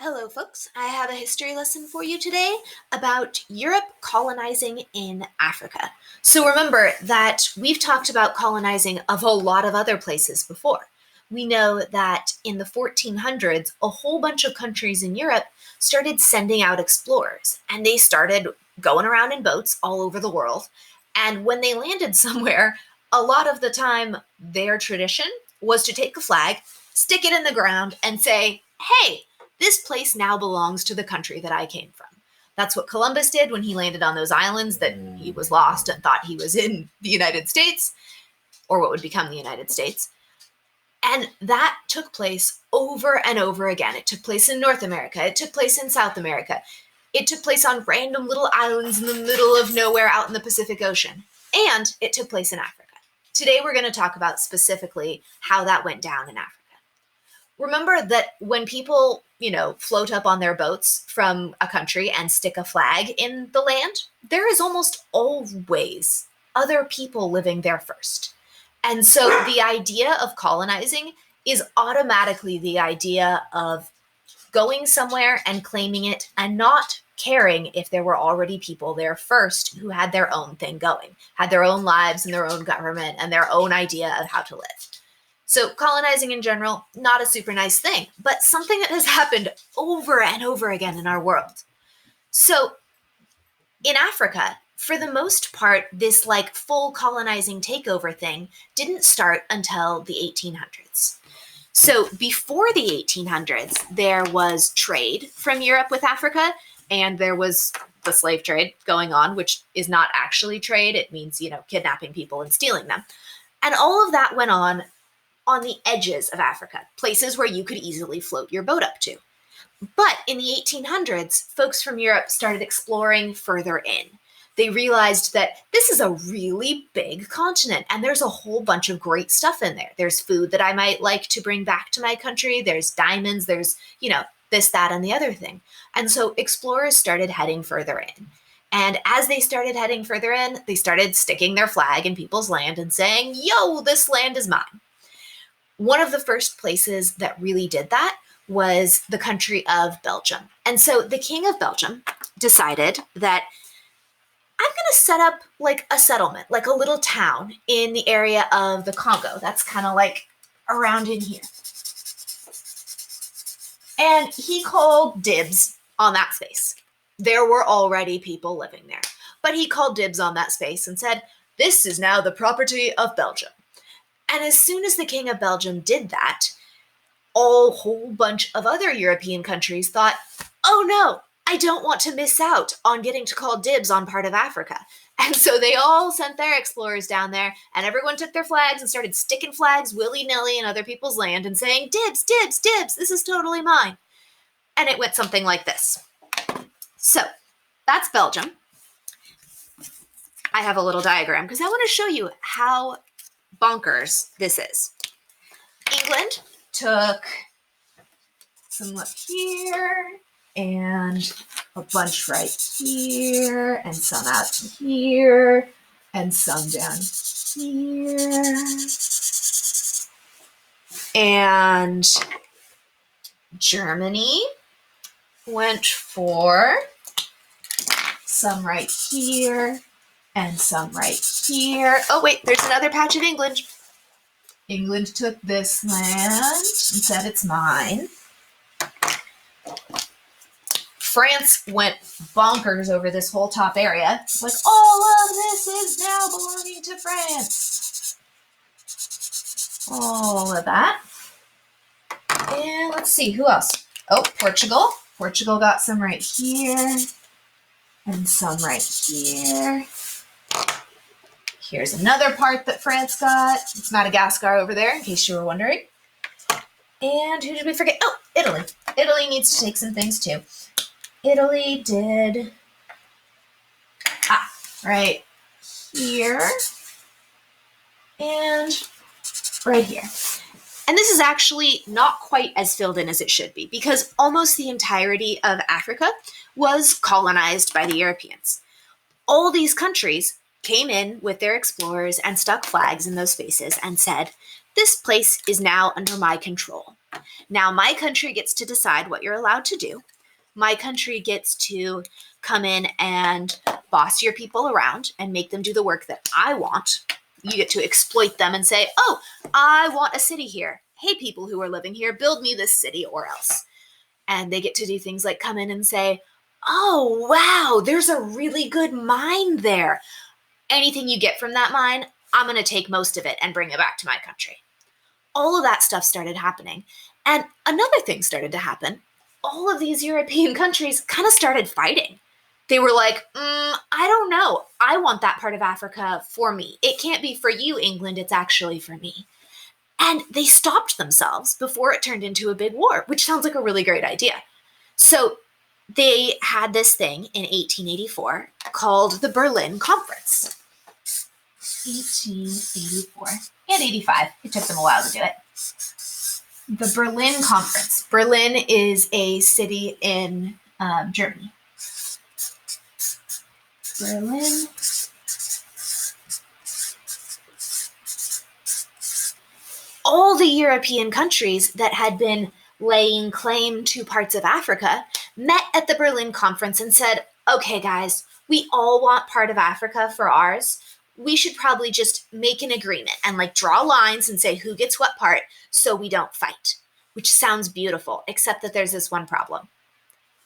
Hello, folks. I have a history lesson for you today about Europe colonizing in Africa. So remember that we've talked about colonizing of a lot of other places before. We know that in the 1400s, a whole bunch of countries in Europe started sending out explorers, and they started going around in boats all over the world. And when they landed somewhere, a lot of the time, their tradition was to take a flag, stick it in the ground, and say, hey, this place now belongs to the country that I came from. That's what Columbus did when he landed on those islands that he was lost and thought he was in the United States, or what would become the United States. And that took place over and over again. It took place in North America. It took place in South America. It took place on random little islands in the middle of nowhere out in the Pacific Ocean. And it took place in Africa. Today, we're going to talk about specifically how that went down in Africa. Remember that when people, float up on their boats from a country and stick a flag in the land, there is almost always other people living there first. And so the idea of colonizing is automatically the idea of going somewhere and claiming it and not caring if there were already people there first who had their own thing going, had their own lives and their own government and their own idea of how to live. So colonizing in general, not a super nice thing, but something that has happened over and over again in our world. So in Africa, for the most part, this full colonizing takeover thing didn't start until the 1800s. So before the 1800s, there was trade from Europe with Africa, and there was the slave trade going on, which is not actually trade. It means, kidnapping people and stealing them. And all of that went on the edges of Africa, places where you could easily float your boat up to. But in the 1800s, folks from Europe started exploring further in. They realized that this is a really big continent and there's a whole bunch of great stuff in there. There's food that I might like to bring back to my country. There's diamonds, there's, this, that, and the other thing. And so explorers started heading further in. And as they started heading further in, they started sticking their flag in people's land and saying, yo, this land is mine. One of the first places that really did that was the country of Belgium. And so the king of Belgium decided that I'm going to set up a settlement, like a little town in the area of the Congo. That's kind of around in here. And he called dibs on that space. There were already people living there, but he called dibs on that space and said, this is now the property of Belgium. And as soon as the king of Belgium did that, a whole bunch of other European countries thought, oh no, I don't want to miss out on getting to call dibs on part of Africa. And so they all sent their explorers down there, and everyone took their flags and started sticking flags willy-nilly in other people's land and saying, dibs, dibs, dibs, this is totally mine. And it went something like this. So that's Belgium. I have a little diagram because I want to show you how bonkers this is. England took some up here and a bunch right here and some out here and some down here. And Germany went for some right here and some right here. Oh, wait, there's another patch of England. England took this land and said it's mine. France went bonkers over this whole top area. All of this is now belonging to France. All of that. And let's see, who else? Oh, Portugal. Portugal got some right here and some right here. Here's another part that France got. It's Madagascar over there, in case you were wondering. And who did we forget? Oh, Italy. Italy needs to take some things too. Italy did right here and right here. And this is actually not quite as filled in as it should be because almost the entirety of Africa was colonized by the Europeans. All these countries came in with their explorers and stuck flags in those spaces and said, this place is now under my control. Now, my country gets to decide what you're allowed to do. My country gets to come in and boss your people around and make them do the work that I want. You get to exploit them and say, oh, I want a city here. Hey, people who are living here, build me this city or else. And they get to do things like come in and say, oh, wow, there's a really good mine there. Anything you get from that mine, I'm going to take most of it and bring it back to my country. All of that stuff started happening. And another thing started to happen. All of these European countries kind of started fighting. They were like, I don't know. I want that part of Africa for me. It can't be for you, England. It's actually for me. And they stopped themselves before it turned into a big war, which sounds like a really great idea. So they had this thing in 1884 called the Berlin Conference. 1884 and 85. It took them a while to do it. The Berlin Conference. Berlin is a city in Germany. Berlin. All the European countries that had been laying claim to parts of Africa met at the Berlin Conference and said, okay, guys, we all want part of Africa for ours. We should probably just make an agreement and draw lines and say who gets what part so we don't fight, which sounds beautiful, except that there's this one problem.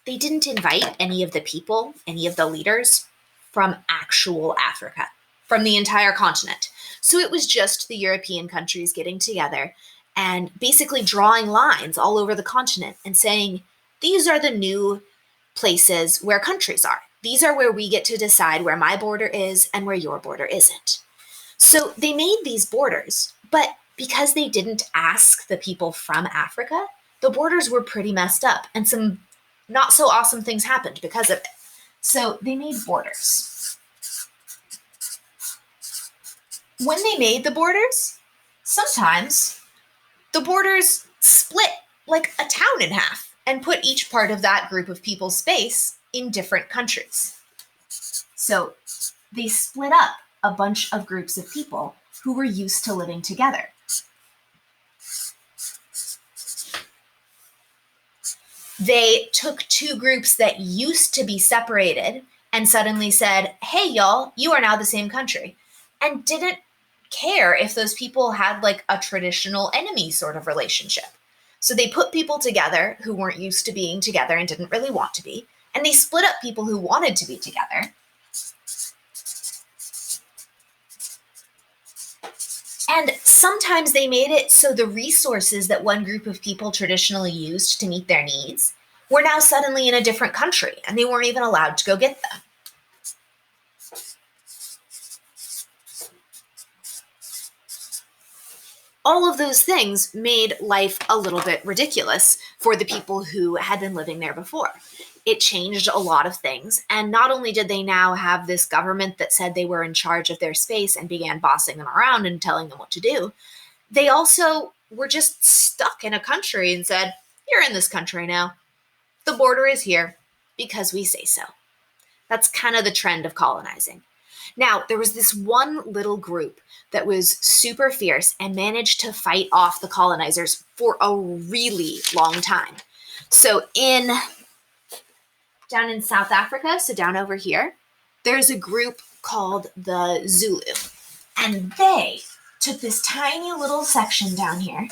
They didn't invite any of the people, any of the leaders from actual Africa, from the entire continent. So it was just the European countries getting together and basically drawing lines all over the continent and saying, these are the new places where countries are. These are where we get to decide where my border is and where your border isn't. So they made these borders, but because they didn't ask the people from Africa, the borders were pretty messed up and some not so awesome things happened because of it. So they made borders. When they made the borders, sometimes the borders split like a town in half and put each part of that group of people's space in different countries. So they split up a bunch of groups of people who were used to living together. They took two groups that used to be separated and suddenly said, hey, y'all, you are now the same country, and didn't care if those people had a traditional enemy sort of relationship. So they put people together who weren't used to being together and didn't really want to be, and they split up people who wanted to be together. And sometimes they made it so the resources that one group of people traditionally used to meet their needs were now suddenly in a different country, and they weren't even allowed to go get them. All of those things made life a little bit ridiculous for the people who had been living there before. It changed a lot of things. And not only did they now have this government that said they were in charge of their space and began bossing them around and telling them what to do, they also were just stuck in a country and said, you're in this country now. The border is here because we say so. That's kind of the trend of colonizing. Now, there was this one little group that was super fierce and managed to fight off the colonizers for a really long time. So down in South Africa, so down over here, there's a group called the Zulu. And they took this tiny little section down here,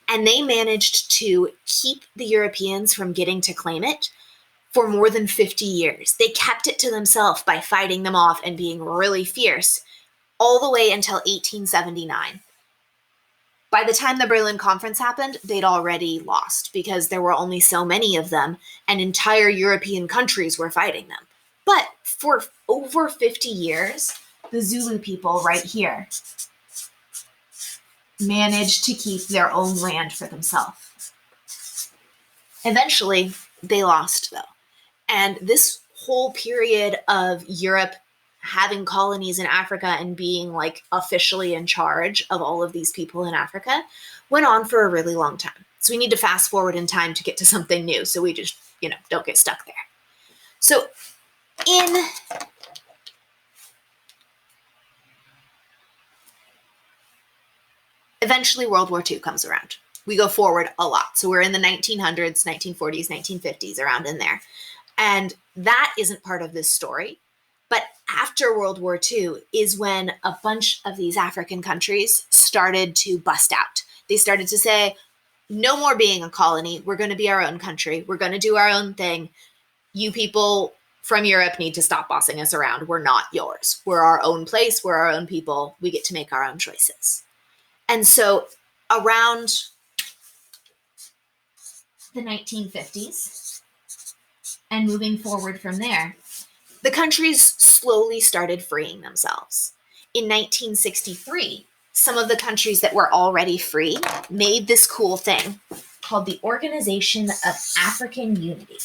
and they managed to keep the Europeans from getting to claim it for more than 50 years. They kept it to themselves by fighting them off and being really fierce all the way until 1879. By the time the Berlin Conference happened, they'd already lost because there were only so many of them and entire European countries were fighting them. But for over 50 years, the Zulu people right here managed to keep their own land for themselves. Eventually, they lost, though. And this whole period of Europe having colonies in Africa and being officially in charge of all of these people in Africa went on for a really long time. So we need to fast forward in time to get to something new. So we just, don't get stuck there. So eventually World War II comes around. We go forward a lot. So we're in the 1900s, 1940s, 1950s, around in there. And that isn't part of this story. But after World War II is when a bunch of these African countries started to bust out. They started to say, no more being a colony. We're going to be our own country. We're going to do our own thing. You people from Europe need to stop bossing us around. We're not yours. We're our own place. We're our own people. We get to make our own choices. And so around the 1950s and moving forward from there, the countries slowly started freeing themselves. In 1963, some of the countries that were already free made this cool thing called the Organization of African Unity.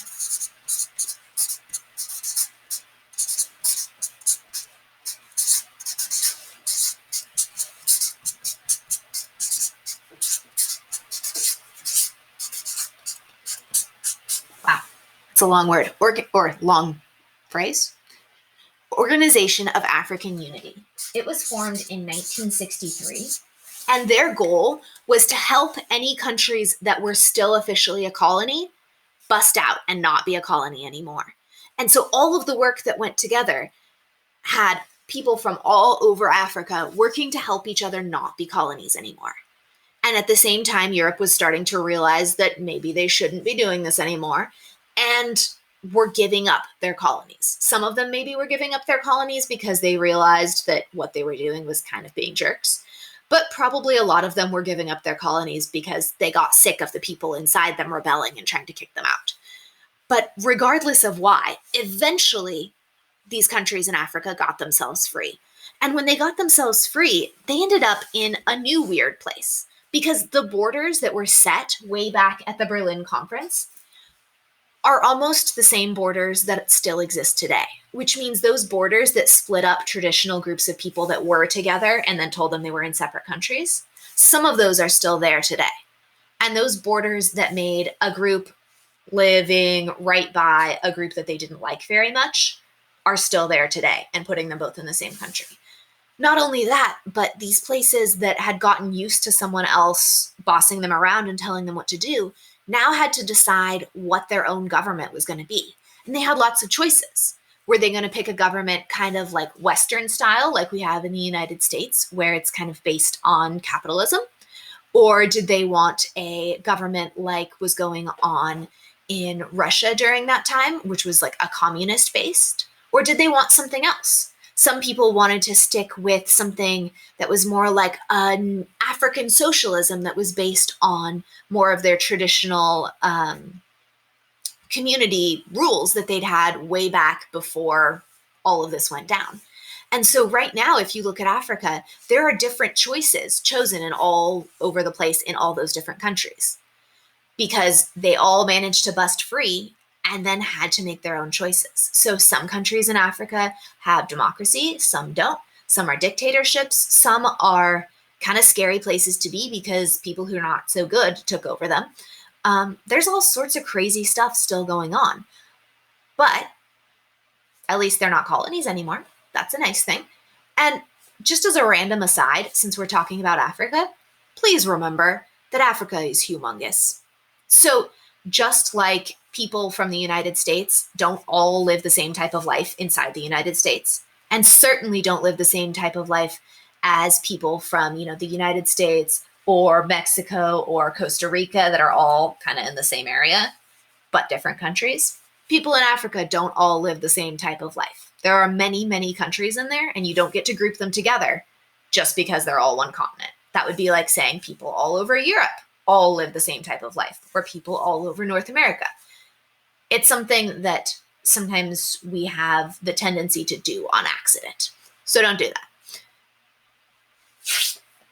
Wow, it's a long word, or long phrase. Organization of African Unity. It was formed in 1963, and their goal was to help any countries that were still officially a colony bust out and not be a colony anymore. And so all of the work that went together had people from all over Africa working to help each other not be colonies anymore. And at the same time, Europe was starting to realize that maybe they shouldn't be doing this anymore, and were giving up their colonies. Some of them maybe were giving up their colonies because they realized that what they were doing was kind of being jerks. But probably a lot of them were giving up their colonies because they got sick of the people inside them rebelling and trying to kick them out. But regardless of why, eventually these countries in Africa got themselves free. And when they got themselves free, they ended up in a new weird place because the borders that were set way back at the Berlin Conference are almost the same borders that still exist today, which means those borders that split up traditional groups of people that were together and then told them they were in separate countries, some of those are still there today. And those borders that made a group living right by a group that they didn't like very much are still there today and putting them both in the same country. Not only that, but these places that had gotten used to someone else bossing them around and telling them what to do now had to decide what their own government was going to be. And they had lots of choices. Were they going to pick a government kind of like Western style, like we have in the United States, where it's kind of based on capitalism? Or did they want a government like was going on in Russia during that time, which was like a communist based? Or did they want something else? Some people wanted to stick with something that was more like an African socialism that was based on more of their traditional community rules that they'd had way back before all of this went down. And so right now, if you look at Africa, there are different choices chosen in all over the place in all those different countries because they all managed to bust free and then had to make their own choices. So some countries in Africa have democracy, some don't. Some are dictatorships, some are kind of scary places to be because people who are not so good took over them. There's all sorts of crazy stuff still going on. But at least they're not colonies anymore. That's a nice thing. And just as a random aside, since we're talking about Africa, please remember that Africa is humongous. So just like people from the United States don't all live the same type of life inside the United States, and certainly don't live the same type of life as people from, the United States or Mexico or Costa Rica that are all kind of in the same area, but different countries. People in Africa don't all live the same type of life. There are many, many countries in there, and you don't get to group them together just because they're all one continent. That would be like saying people all over Europe all live the same type of life, or people all over North America. It's something that sometimes we have the tendency to do on accident. So don't do that.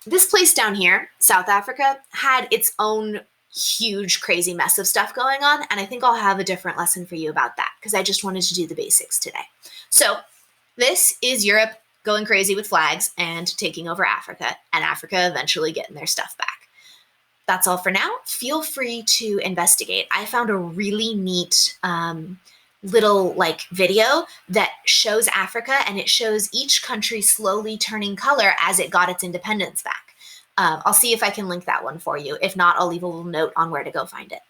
This place down here, South Africa, had its own huge, crazy mess of stuff going on, and I think I'll have a different lesson for you about that because I just wanted to do the basics today. So this is Europe going crazy with flags and taking over Africa, and Africa eventually getting their stuff back. That's all for now. Feel free to investigate. I found a really neat little video that shows Africa, and it shows each country slowly turning color as it got its independence back. I'll see if I can link that one for you. If not, I'll leave a little note on where to go find it.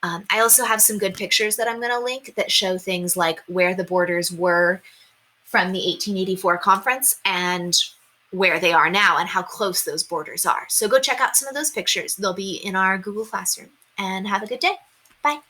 I also have some good pictures that I'm going to link that show things like where the borders were from the 1884 conference and where they are now and how close those borders are. So go check out some of those pictures. They'll be in our Google Classroom. And have a good day. Bye.